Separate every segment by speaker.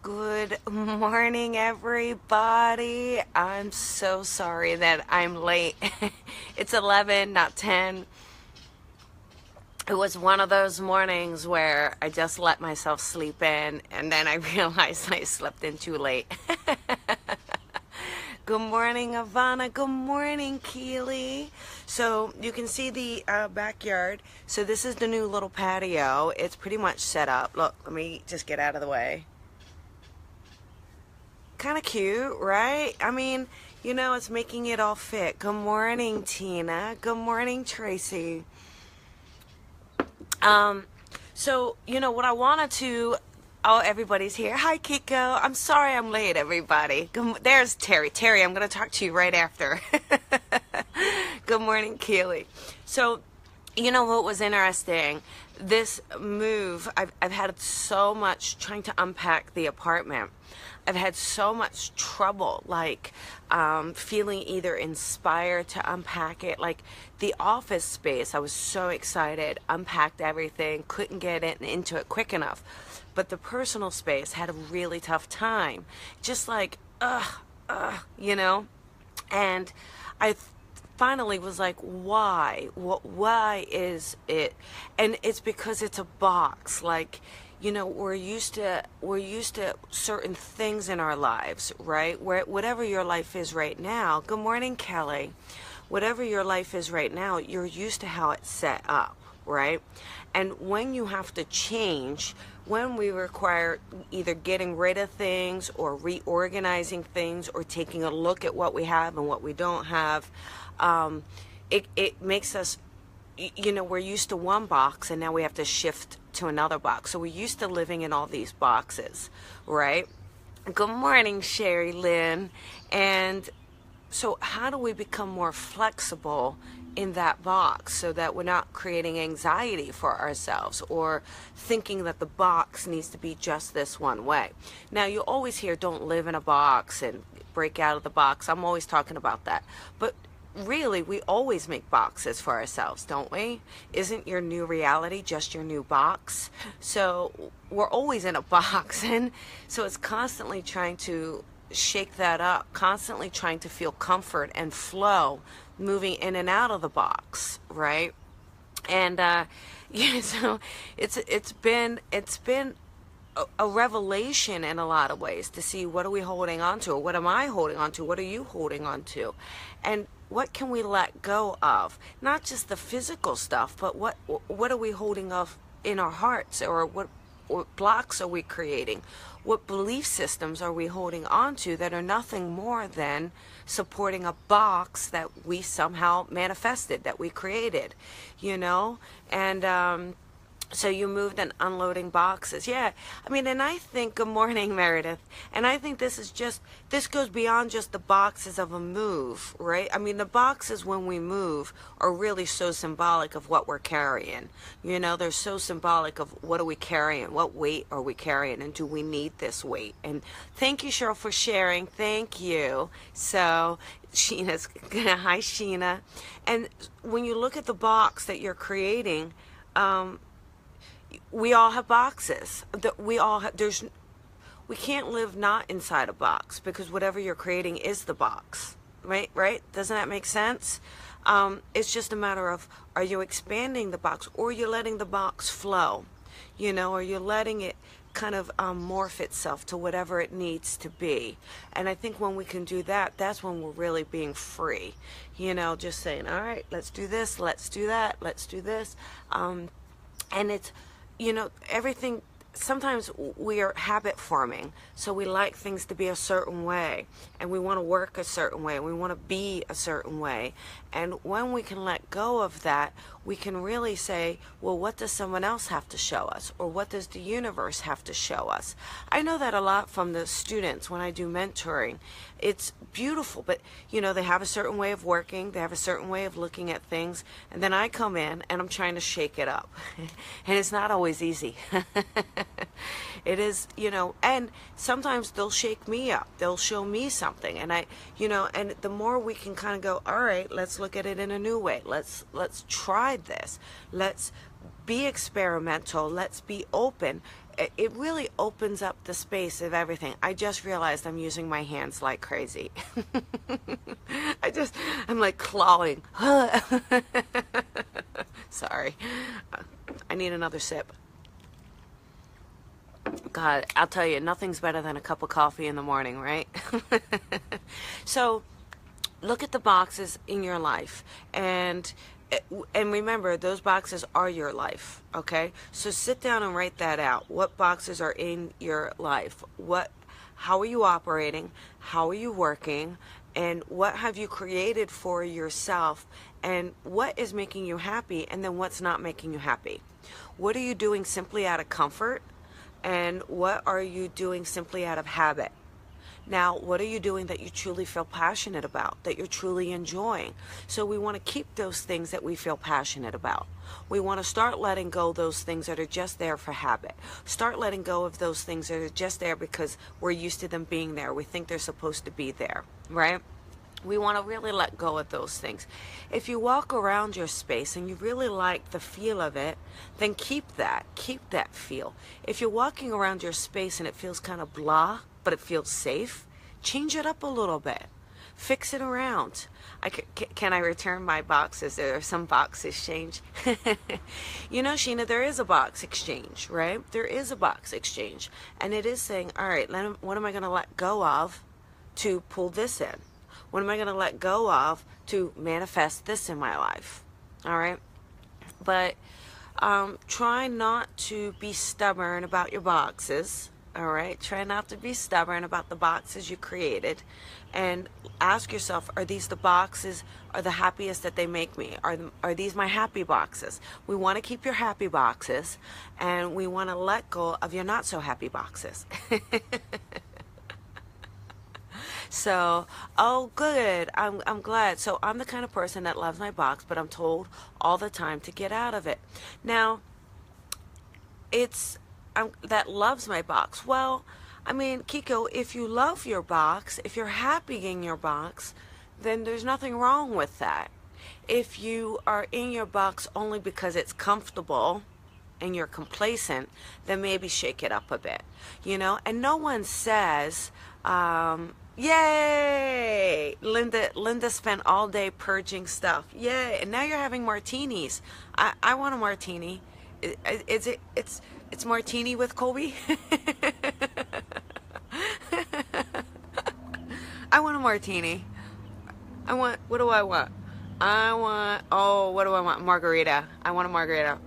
Speaker 1: Good morning, everybody. I'm so sorry that I'm late. It's 11, not 10. It was one of those mornings where I just let myself sleep in, and then I realized I slept in too late. Good morning, Ivana. Good morning, Keely. So you can see the backyard. So this is the new little patio. It's pretty much set up. Look, let me just get out of the way. Kind of cute, right? I mean, it's making it all fit. Good morning, Tina. Good morning, Tracy. What I wanted to. Oh, everybody's here. Hi, Kiko. I'm sorry I'm late, everybody. There's Terry. Terry, I'm going to talk to you right after. Good morning, Keely. So, what was interesting? This move, I've had so much trying to unpack the apartment. I've had so much trouble, feeling either inspired to unpack it. Like the office space, I was so excited, unpacked everything, couldn't get into it quick enough. But the personal space had a really tough time. Just like, And I finally was like, why? Why is it? And it's because it's a box. We're used to certain things in our lives, right? Whatever your life is right now. Good morning, Kelly. Whatever your life is right now, you're used to how it's set up, right? And when you have to change, when we require either getting rid of things or reorganizing things or taking a look at what we have and what we don't have, it makes us, we're used to one box and now we have to shift to another box. So we're used to living in all these boxes, right? Good morning, Sherry Lynn. And so how do we become more flexible in that box so that we're not creating anxiety for ourselves or thinking that the box needs to be just this one way? Now, you always hear don't live in a box and break out of the box. I'm always talking about that. But really, we always make boxes for ourselves, don't we? Isn't your new reality just your new box? So we're always in a box, and so it's constantly trying to shake that up, constantly trying to feel comfort and flow, moving in and out of the box, right? And so it's been a revelation in a lot of ways to see what are we holding on to, or what am I holding on to, what are you holding on to, and what can we let go of? Not just the physical stuff, but what are we holding off in our hearts, or what blocks are we creating? What belief systems are we holding on to that are nothing more than supporting a box that we somehow manifested, that we created, And so you moved and unloading boxes. Yeah. I mean, and I think, good morning, Meredith. And I think this goes beyond just the boxes of a move, right? I mean, the boxes when we move are really so symbolic of what we're carrying. They're so symbolic of what are we carrying? What weight are we carrying? And do we need this weight? And thank you, Cheryl, for sharing. Thank you. So Sheena's, hi, Sheena. And when you look at the box that you're creating, we all have boxes. We can't live not inside a box, because whatever you're creating is the box, right? Doesn't that make sense? It's just a matter of, are you expanding the box, or are you letting the box flow? Or you're letting it kind of morph itself to whatever it needs to be. And I think when we can do that, that's when we're really being free. Just saying, all right, let's do this, let's do that, let's do this. And it's, everything, sometimes we are habit forming. So we like things to be a certain way, and we want to work a certain way, and we want to be a certain way. And when we can let go of that, we can really say, well, what does someone else have to show us? Or what does the universe have to show us? I know that a lot from the students when I do mentoring. It's beautiful, but they have a certain way of working, they have a certain way of looking at things, and then I come in and I'm trying to shake it up. And it's not always easy. It is, and sometimes they'll shake me up. They'll show me something, and and the more we can kind of go, all right, let's look at it in a new way. Let's try this. Let's be experimental. Let's be open. it really opens up the space of everything. I just realized I'm using my hands like crazy. I'm like clawing. Sorry. I need another sip. God, I'll tell you, nothing's better than a cup of coffee in the morning, right? So, look at the boxes in your life, and remember, those boxes are your life, okay? So sit down and write that out. What boxes are in your life? How are you operating? How are you working? And what have you created for yourself? And what is making you happy? And then what's not making you happy? What are you doing simply out of comfort? And what are you doing simply out of habit? Now, what are you doing that you truly feel passionate about, that you're truly enjoying? So we want to keep those things that we feel passionate about. We want to start letting go of those things that are just there for habit. Start letting go of those things that are just there because we're used to them being there. We think they're supposed to be there, right? We want to really let go of those things. If you walk around your space and you really like the feel of it, then keep that feel. If you're walking around your space and it feels kind of blah, but it feels safe, change it up a little bit. Fix it around. Can I return my boxes? There are some box exchange. You know, Sheena, there is a box exchange, right? There is a box exchange. And it is saying, all right, what am I going to let go of to pull this in? What am I going to let go of to manifest this in my life? All right? But try not to be stubborn about your boxes. All right? Try not to be stubborn about the boxes you created. And ask yourself, are these the boxes, are the happiest that they make me? Are these my happy boxes? We want to keep your happy boxes. And we want to let go of your not so happy boxes. So, oh good, I'm glad. So I'm the kind of person that loves my box, but I'm told all the time to get out of it. Now, that loves my box. Well, I mean, Kiko, if you love your box, if you're happy in your box, then there's nothing wrong with that. If you are in your box only because it's comfortable and you're complacent, then maybe shake it up a bit, you know? And no one says, yay! Linda spent all day purging stuff. Yay! And now you're having martinis. I want a martini. It's martini with Colby? I want a martini. What do I want? What do I want? Margarita. I want a margarita.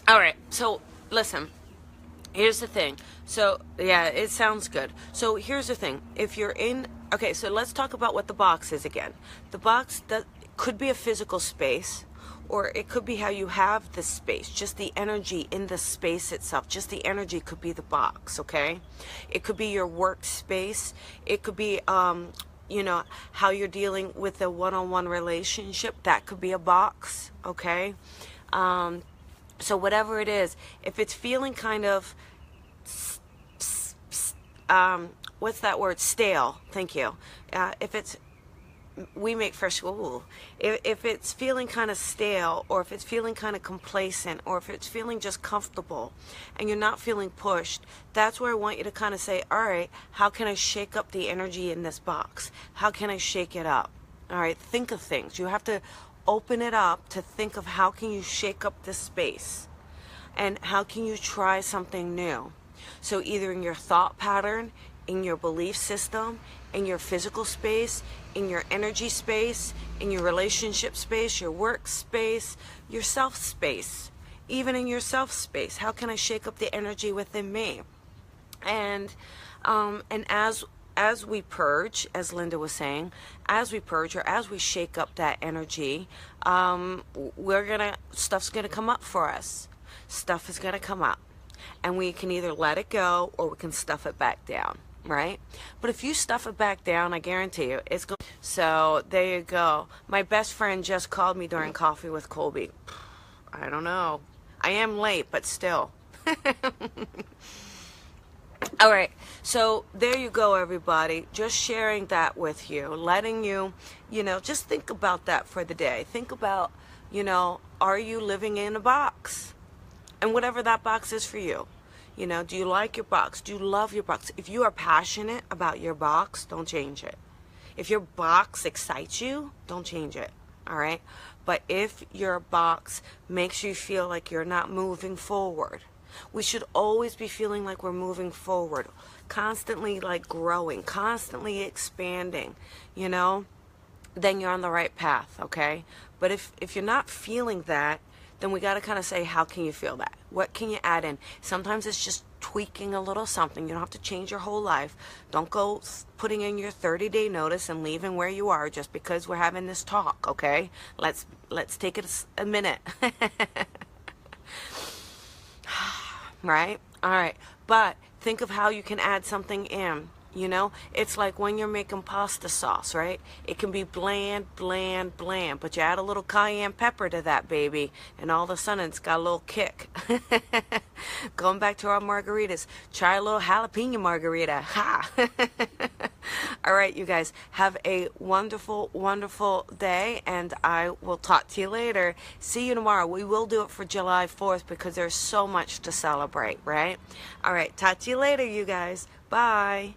Speaker 1: All right, so listen. Here's the thing. So, yeah, it sounds good. So, here's the thing. If you're okay, so let's talk about what the box is again. The box could be a physical space, or it could be how you have the space, just the energy in the space itself. Just the energy could be the box, okay? It could be your workspace. It could be, you know, how you're dealing with a one-on-one relationship. That could be a box, okay? So whatever it is, if it's feeling kind of, what's that word? Stale. Thank you. If it's, we make fresh. Ooh. If it's feeling kind of stale, or if it's feeling kind of complacent, or if it's feeling just comfortable, and you're not feeling pushed, that's where I want you to kind of say, all right, how can I shake up the energy in this box? How can I shake it up? All right, think of things. You have to open it up to think of how can you shake up this space, and how can you try something new. So either in your thought pattern, in your belief system, in your physical space, in your energy space, in your relationship space, your work space, your self space, even in your self space, how can I shake up the energy within me? And as we purge, as Linda was saying, as we purge, or as we shake up that energy, stuff's gonna come up for us. Stuff is gonna come up, and we can either let it go or we can stuff it back down, right? But if you stuff it back down, I guarantee you, it's going. So there you go. My best friend just called me during Coffee with Colby. I don't know. I am late, but still. All right, so there you go, everybody. Just sharing that with you, letting you, just think about that for the day. Think about, are you living in a box? And whatever that box is for you. You know, do you like your box? Do you love your box? If you are passionate about your box, don't change it. If your box excites you, don't change it. All right? But if your box makes you feel like you're not moving forward, we should always be feeling like we're moving forward, constantly like growing, constantly expanding, you know, then you're on the right path, okay? But if you're not feeling that, then we got to kind of say, how can you feel that? What can you add in? Sometimes it's just tweaking a little something. You don't have to change your whole life. Don't go putting in your 30-day notice and leaving where you are just because we're having this talk, okay? Let's take it a minute. Right? All right. But think of how you can add something in. You know, it's like when you're making pasta sauce, right? It can be bland, bland, bland, but you add a little cayenne pepper to that baby, and all of a sudden it's got a little kick. Going back to our margaritas, try a little jalapeno margarita. Ha! All right, you guys, have a wonderful, wonderful day, and I will talk to you later. See you tomorrow. We will do it for July 4th because there's so much to celebrate, right? All right, talk to you later, you guys. Bye.